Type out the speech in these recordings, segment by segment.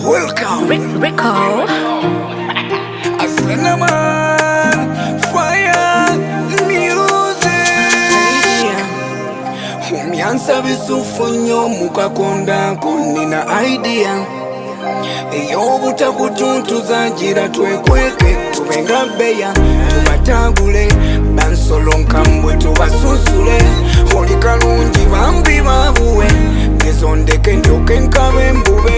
Welcome Rico Aslana man Fire Music Umyansa bisufu nyo mukakonda kunina idea Eyo butakutuntuza jira twekweke tubenga beya tubatagule bansolo nkambwe tubasusule oli kalungi bambi babuwe nezondeke njoke nkabe mbube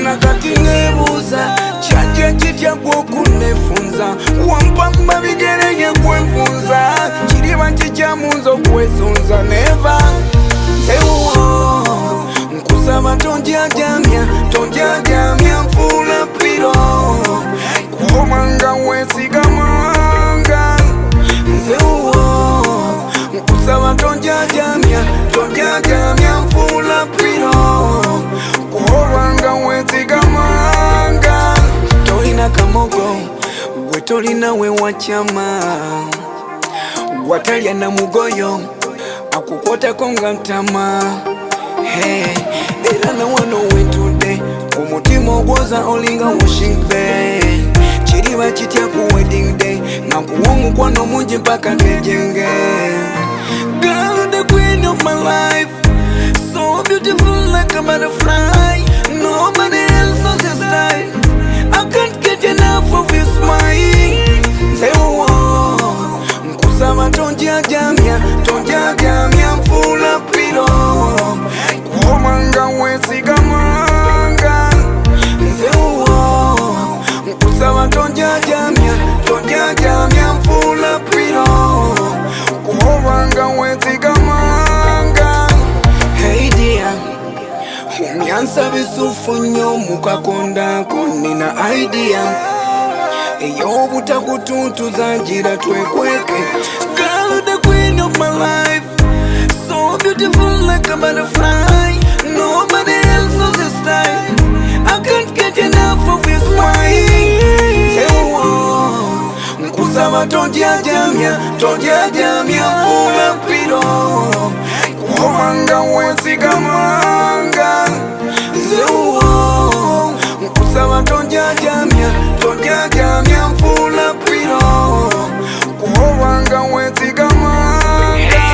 nakati nebuuza kyajja kitya gwokunefunza wampamba bigere bye gwenfunza kiriba kikyamunza okwesonza neva ewuwo nkusaba tonjajamya nfuula piro kubanga wesigamanga nzewuwo nkusaba tonjajamya nfuula piro kubanga wesigamanga tolina kamogo gwe tolina we wakyama watalya na mugoyo akukwotako nga ntama era na wano wentudde omutima ogwoza olinga washing bay kiriba kitya ku wedding day nga nkuwa omukwano mungi mpaka kejenge Girl, the queen of my life, so beautiful like a butterfly. Nobody else knows your style. I can't get enough of your smile. Say oh, nkusaba tonjajamya nfuula piro kubanga wesigamanga nzewuwo nkusaba tonjajamya nfuula piro kubanga wesigamanga Hey dear umyansa bisufu nnyo mukakonda kunina idea eyo butakutuntuza jira twekweke Girl, the queen of my life, so beautiful like a butterfly. Nobody else knows your style. I can't get enough of your smile. Nkusaba tonjajamya nfuula piro kubanga wesigamanga nzewuwo nkusaba tonjajamya nfuula piro kubanga wesigamanga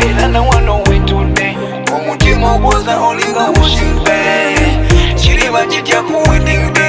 era na wano wetudde omutima ogwoza olinga washing bay kiriba kitya ku wedding day